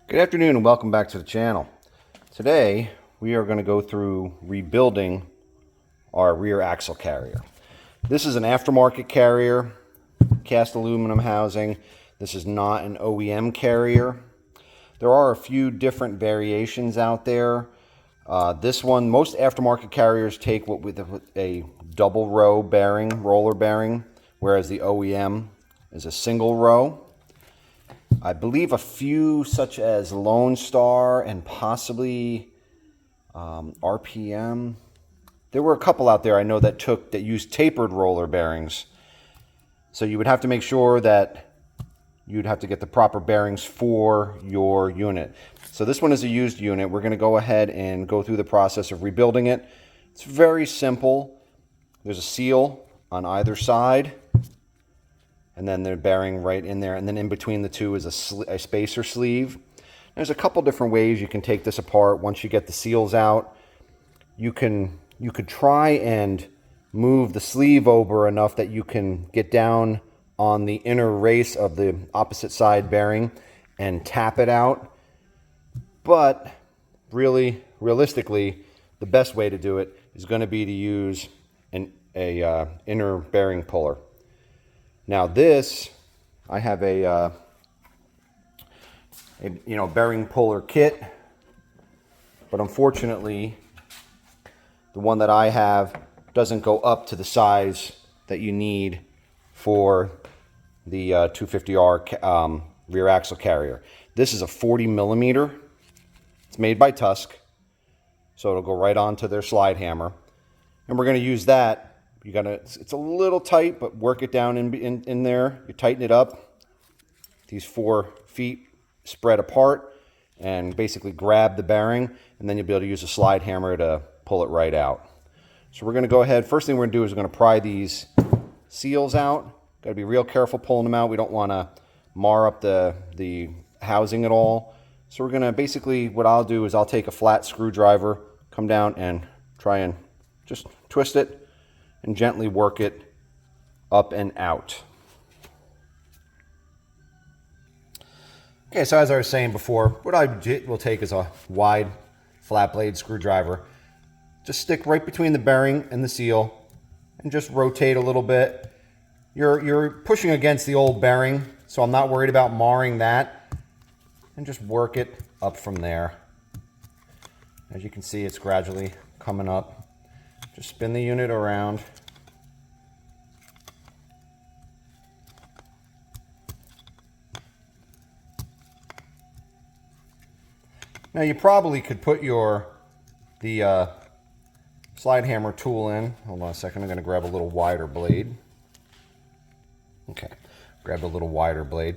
Good afternoon and welcome back to the channel. Today we are going to go through rebuilding our rear axle carrier. This is an aftermarket carrier, cast aluminum housing. This is not an OEM carrier. There are a few different variations out there. This one, most aftermarket carriers take what with a double row bearing, roller bearing, whereas the OEM is a single row. I believe a few such as Lone Star and possibly RPM. There were a couple out there I know that used tapered roller bearings. So you would have to make sure that you'd have to get the proper bearings for your unit. So this one is a used unit. We're going to go ahead and go through the process of rebuilding it. It's very simple. There's a seal on either side. And then they're bearing right in there, and then in between the two is a spacer sleeve. There's a couple different ways you can take this apart. Once you get the seals out, you could try and move the sleeve over enough that you can get down on the inner race of the opposite side bearing and tap it out. But realistically, the best way to do it is going to be to use an inner bearing puller. Now this, I have a bearing puller kit, but unfortunately, the one that I have doesn't go up to the size that you need for the 250R rear axle carrier. This is a 40 millimeter. It's made by Tusk, so it'll go right onto their slide hammer, and we're going to use that. It's a little tight, but work it down in there. You tighten it up. These 4 feet spread apart and basically grab the bearing, and then you'll be able to use a slide hammer to pull it right out. So we're going to go ahead. First thing we're going to do is we're going to pry these seals out. Got to be real careful pulling them out. We don't want to mar up the housing at all. So we're going to basically, what I'll do is I'll take a flat screwdriver, come down and try and just twist it and gently work it up and out. Okay, so as I was saying before, what I will take is a wide flat blade screwdriver. Just stick right between the bearing and the seal and just rotate a little bit. You're pushing against the old bearing, so I'm not worried about marring that. And just work it up from there. As you can see, it's gradually coming up. Just spin the unit around. Now you probably could put the slide hammer tool in. Hold on a second, I'm going to grab a little wider blade. Okay, grab a little wider blade.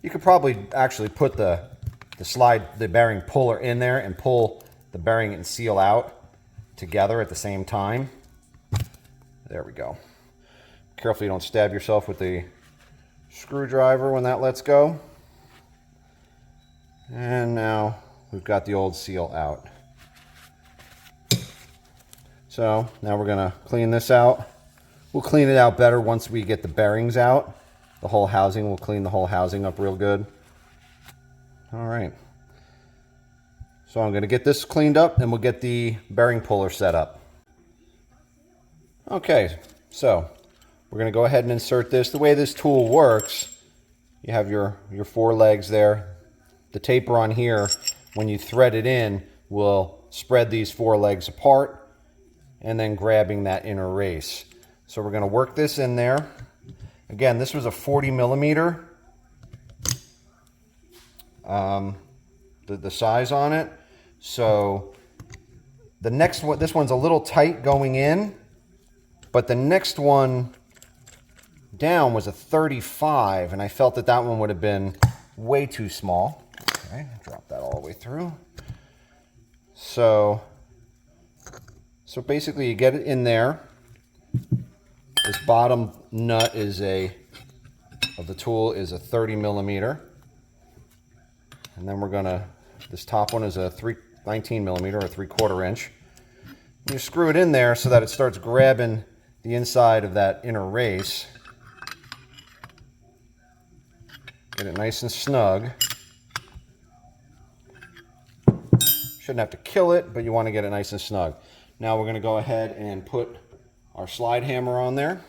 You could probably actually put the bearing puller in there and pull the bearing and seal out together at the same time. There we go. Careful you don't stab yourself with the screwdriver when that lets go. And now we've got the old seal out. So now we're going to clean this out. We'll clean it out better once we get the bearings out. The whole housing, we'll clean the whole housing up real good. All right. So I'm going to get this cleaned up and we'll get the bearing puller set up. Okay, so we're going to go ahead and insert this. The way this tool works, you have your 4 legs there. The taper on here, when you thread it in, will spread these 4 legs apart and then grabbing that inner race. So we're going to work this in there. Again, this was a 40 millimeter. The size on it. So the next one, this one's a little tight going in, but the next one down was a 35, and I felt that that one would have been way too small. Okay, drop that all the way through. So basically you get it in there. This bottom nut of the tool is a 30 millimeter. And then this top one is a 19 millimeter or 3/4 inch. And you screw it in there so that it starts grabbing the inside of that inner race. Get it nice and snug. Shouldn't have to kill it, but you want to get it nice and snug. Now we're going to go ahead and put our slide hammer on there.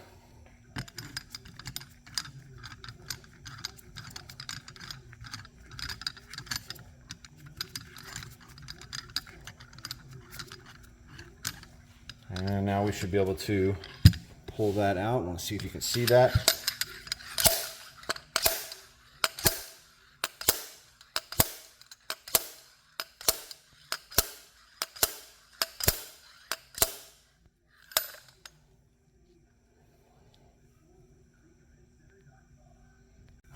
And now we should be able to pull that out. I want to see if you can see that.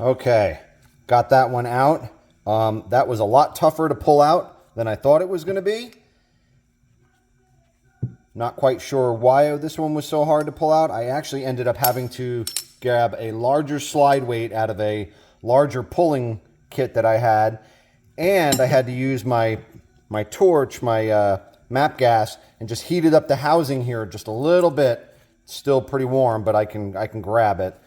Okay, got that one out. That was a lot tougher to pull out than I thought it was going to be. Not quite sure why this one was so hard to pull out. I actually ended up having to grab a larger slide weight out of a larger pulling kit that I had. And I had to use my torch, my MAPP gas, and just heated up the housing here just a little bit. It's still pretty warm, but I can grab it.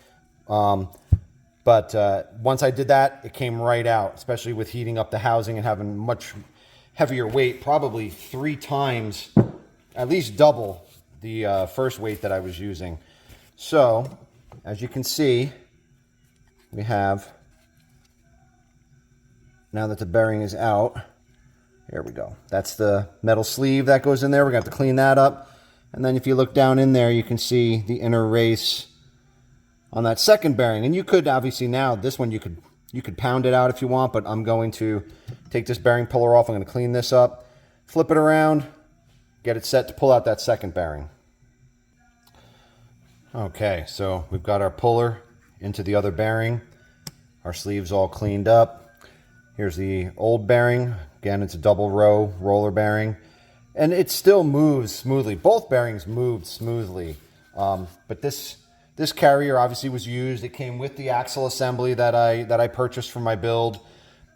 But once I did that, it came right out, especially with heating up the housing and having much heavier weight, probably 3 times, at least double the first weight that I was using. So, as you can see, we have, now that the bearing is out, here we go. That's the metal sleeve that goes in there. We're going to have to clean that up. And then if you look down in there, you can see the inner race on that second bearing. And you could obviously now, this one you could pound it out if you want, but I'm going to take this bearing puller off. I'm going to clean this up, flip it around, get it set to pull out that second bearing. Okay, so we've got our puller into the other bearing. Our sleeve's all cleaned up. Here's the old bearing. Again, it's a double row roller bearing. And it still moves smoothly. Both bearings moved smoothly. But this carrier obviously was used. It came with the axle assembly that I purchased for my build.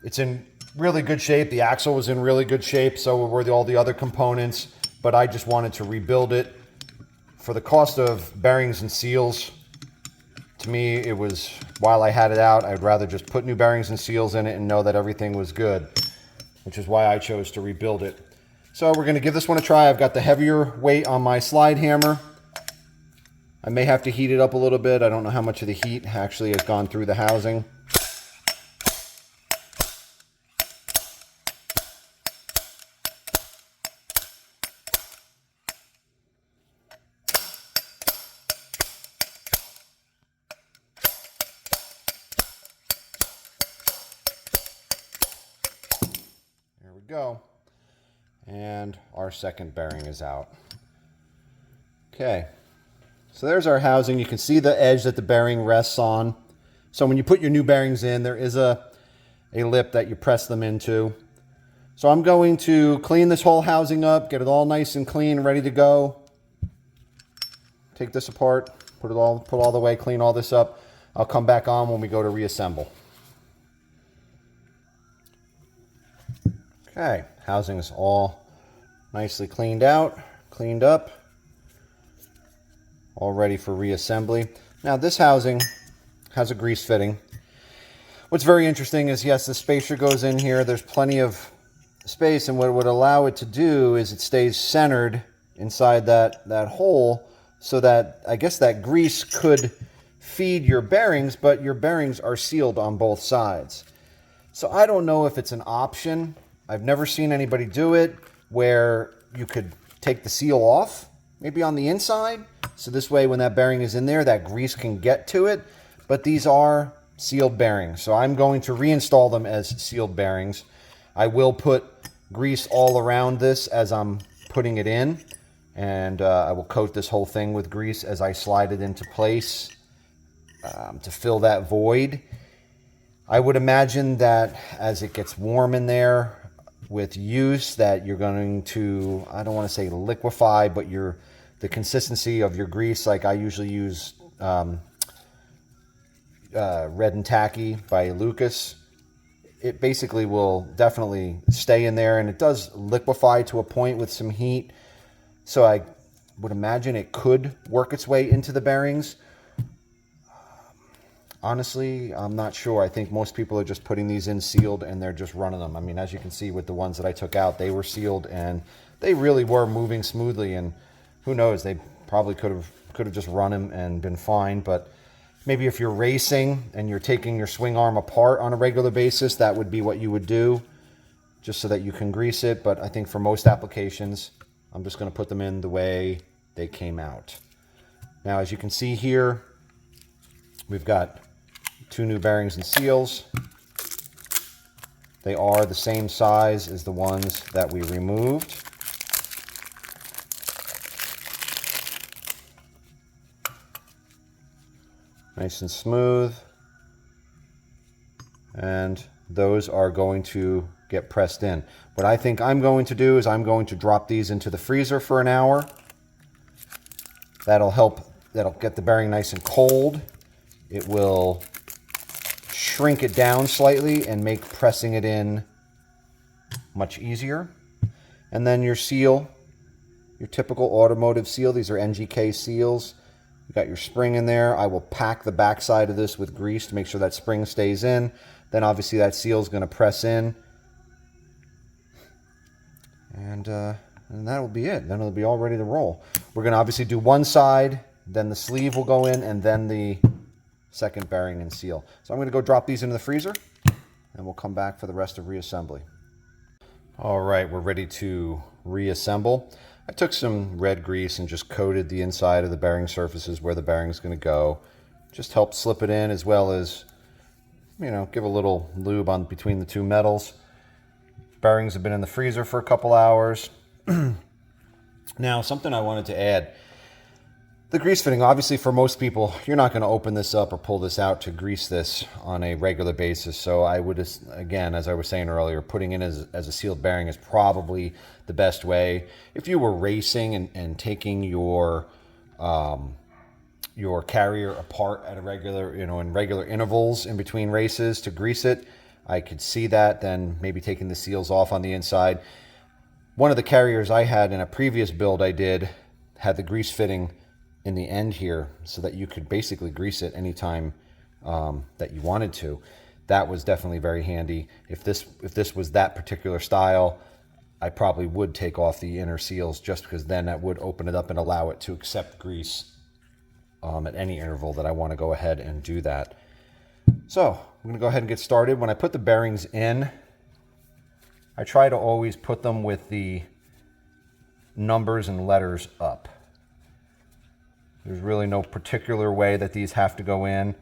It's in really good shape. The axle was in really good shape, so were all the other components. But I just wanted to rebuild it. For the cost of bearings and seals, to me, it was, while I had it out, I'd rather just put new bearings and seals in it and know that everything was good, which is why I chose to rebuild it. So we're going to give this one a try. I've got the heavier weight on my slide hammer. I may have to heat it up a little bit. I don't know how much of the heat actually has gone through the housing. There we go. And our second bearing is out. Okay. So there's our housing. You can see the edge that the bearing rests on. So when you put your new bearings in, there is a lip that you press them into. So I'm going to clean this whole housing up, get it all nice and clean, ready to go. Take this apart, put all the way, clean all this up. I'll come back on when we go to reassemble. Okay, housing is all nicely cleaned out, cleaned up. All ready for reassembly. Now this housing has a grease fitting. What's very interesting is, yes, the spacer goes in here. There's plenty of space, and what it would allow it to do is it stays centered inside that hole, so that I guess that grease could feed your bearings, but your bearings are sealed on both sides. So I don't know if it's an option. I've never seen anybody do it where you could take the seal off, maybe on the inside, so this way when that bearing is in there, that grease can get to it. But these are sealed bearings, so I'm going to reinstall them as sealed bearings. I will put grease all around this as I'm putting it in, and I will coat this whole thing with grease as I slide it into place to fill that void. I would imagine that as it gets warm in there with use, that you're going to, I don't want to say liquefy, but the consistency of your grease, like I usually use Red and Tacky by Lucas. It basically will definitely stay in there, and it does liquefy to a point with some heat. So I would imagine it could work its way into the bearings. Honestly, I'm not sure. I think most people are just putting these in sealed and they're just running them. I mean, as you can see with the ones that I took out, they were sealed and they really were moving smoothly. And who knows, they probably could have just run them and been fine. But maybe if you're racing and you're taking your swing arm apart on a regular basis, that would be what you would do, just so that you can grease it. But I think for most applications, I'm just going to put them in the way they came out. Now, as you can see here, we've got 2 new bearings and seals. They are the same size as the ones that we removed. Nice and smooth. And those are going to get pressed in. What I think I'm going to do is I'm going to drop these into the freezer for an hour. That'll help, that'll get the bearing nice and cold. It will shrink it down slightly and make pressing it in much easier. And then your seal, your typical automotive seal. These are NGK seals. You got your spring in there. I will pack the back side of this with grease to make sure that spring stays in. Then obviously that seal is going to press in. And that will be it. Then it'll be all ready to roll. We're going to obviously do one side, then the sleeve will go in, and then the second bearing and seal. So I'm going to go drop these into the freezer, and we'll come back for the rest of reassembly. All right, we're ready to reassemble. I took some red grease and just coated the inside of the bearing surfaces where the bearing is going to go. Just help slip it in, as well as, you know, give a little lube on between the two metals. Bearings have been in the freezer for a couple hours. Now, something I wanted to add. The grease fitting, obviously for most people, you're not going to open this up or pull this out to grease this on a regular basis. So I would, again, as I was saying earlier, putting in as a sealed bearing is probably the best way. If you were racing and taking your carrier apart at a regular, in regular intervals in between races to grease it, I could see that. Then maybe taking the seals off on the inside. One of the carriers I had in a previous build I did had the grease fitting in the end here, so that you could basically grease it anytime that you wanted to. That was definitely very handy. If this was that particular style, I probably would take off the inner seals, just because then that would open it up and allow it to accept grease at any interval that I want to go ahead and do that. So I'm going to go ahead and get started. When I put the bearings in, I try to always put them with the numbers and letters up. There's really no particular way that these have to go in.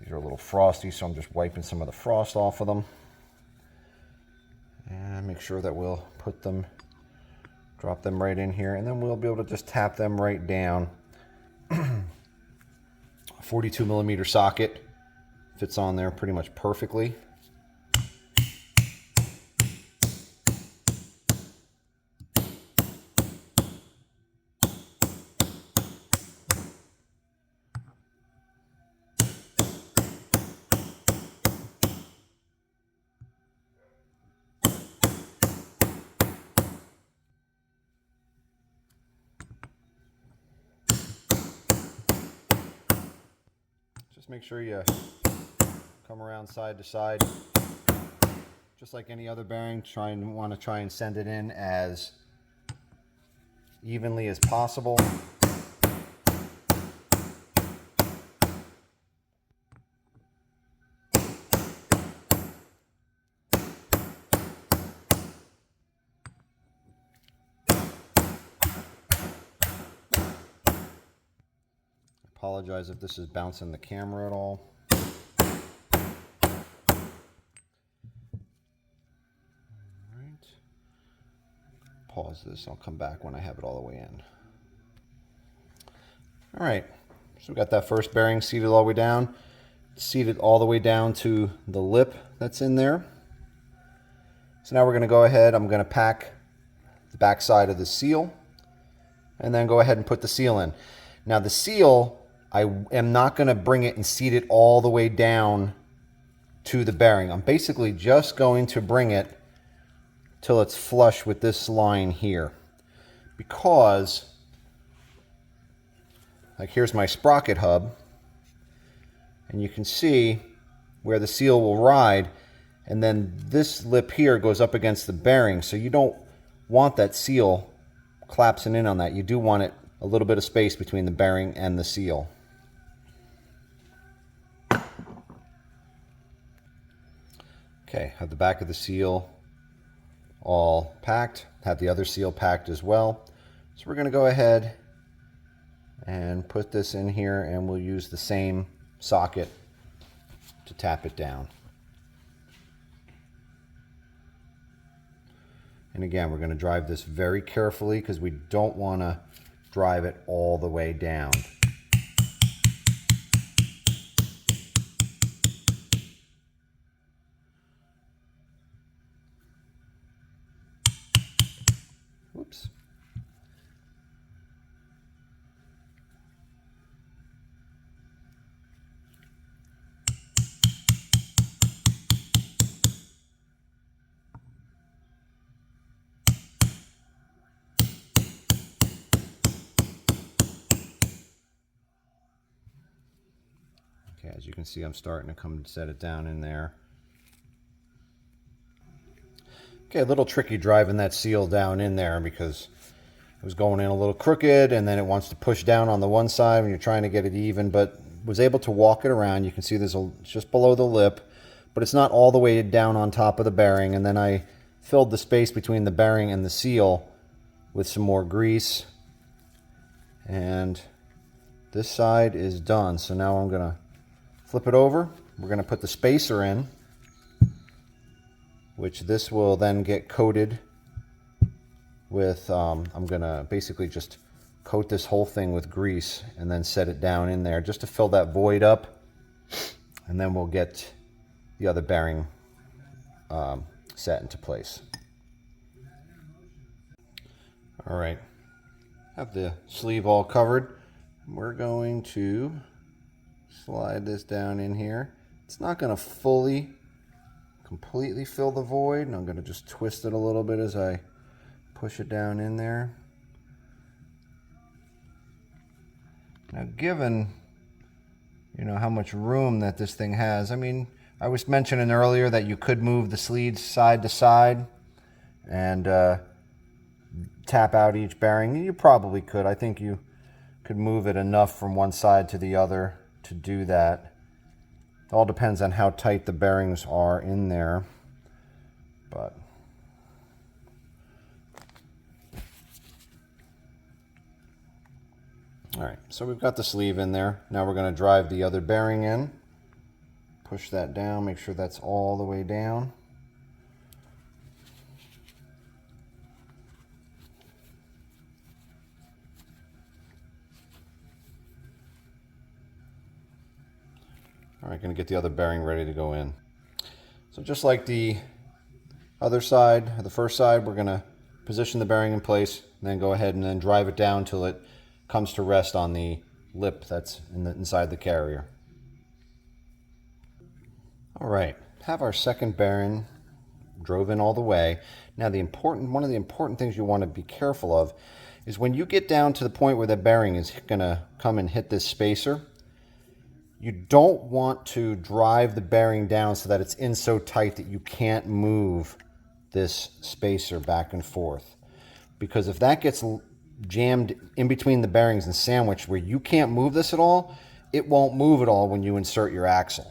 These are a little frosty, so I'm just wiping some of the frost off of them. And make sure that we'll drop them right in here, and then we'll be able to just tap them right down. 42 millimeter socket fits on there pretty much perfectly. Just make sure you come around side to side. Just like any other bearing, want to try and send it in as evenly as possible. Apologize if this is bouncing the camera at all. Alright. Pause this. I'll come back when I have it all the way in. Alright. So we got that first bearing seated all the way down. Seated all the way down to the lip that's in there. So now we're going to go ahead. I'm going to pack the back side of the seal. And then go ahead and put the seal in. Now the seal, I am not going to bring it and seat it all the way down to the bearing. I'm basically just going to bring it till it's flush with this line here. Because, like, here's my sprocket hub. and you can see where the seal will ride, and then this lip here goes up against the bearing, so you don't want that seal collapsing in on that. You do want it a little bit of space between the bearing and the seal. Okay, have the back of the seal all packed, have the other seal packed as well. So we're going to go ahead and put this in here, and we'll use the same socket to tap it down. And again, we're going to drive this very carefully because we don't want to drive it all the way down. Whoops. Okay, as you can see, I'm starting to come and set it down in there. Okay, a little tricky driving that seal down in there because it was going in a little crooked, and then it wants to push down on the one side when you're trying to get it even, but was able to walk it around. You can see there's it's just below the lip, but it's not all the way down on top of the bearing. And then I filled the space between the bearing and the seal with some more grease. And this side is done. So now I'm going to flip it over. We're going to put the spacer in, which this will then get coated with, I'm going to basically just coat this whole thing with grease and then set it down in there just to fill that void up. And then we'll get the other bearing set into place. All right, have the sleeve all covered. We're going to slide this down in here. It's not going to completely fill the void, and I'm going to just twist it a little bit as I push it down in there. Now, given how much room that this thing has, I mean, I was mentioning earlier that you could move the sleeves side to side and tap out each bearing. You probably could. I think you could move it enough from one side to the other to do that. It all depends on how tight the bearings are in there. But all right, so we've got the sleeve in there. Now we're going to drive the other bearing in. Push that down, make sure that's all the way down. All right, going to get the other bearing ready to go in. So just like the other side, the first side, we're going to position the bearing in place and then go ahead and then drive it down till it comes to rest on the lip that's inside the carrier. All right, have our second bearing drove in all the way. Now one of the important things you want to be careful of is when you get down to the point where the bearing is going to come and hit this spacer, you don't want to drive the bearing down so that it's in so tight that you can't move this spacer back and forth. Because if that gets jammed in between the bearings and sandwiched where you can't move this at all, it won't move at all when you insert your axle.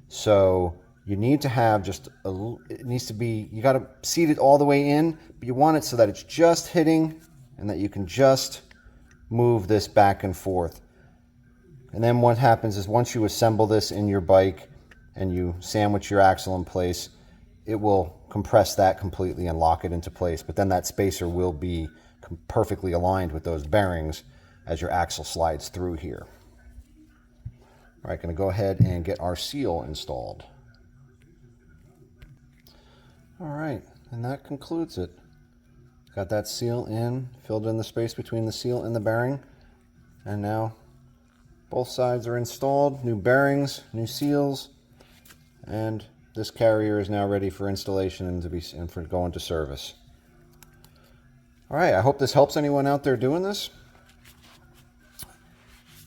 So you need to have you got to seat it all the way in, but you want it so that it's just hitting and that you can just move this back and forth. And then what happens is once you assemble this in your bike and you sandwich your axle in place, it will compress that completely and lock it into place. But then that spacer will be perfectly aligned with those bearings as your axle slides through here. All right, going to go ahead and get our seal installed. All right, and that concludes it. Got that seal in, filled in the space between the seal and the bearing, and now both sides are installed, new bearings, new seals, and this carrier is now ready for installation and for going to service. All right, I hope this helps anyone out there doing this.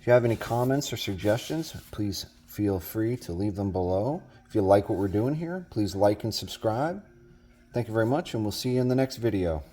If you have any comments or suggestions, please feel free to leave them below. If you like what we're doing here, please like and subscribe. Thank you very much, and we'll see you in the next video.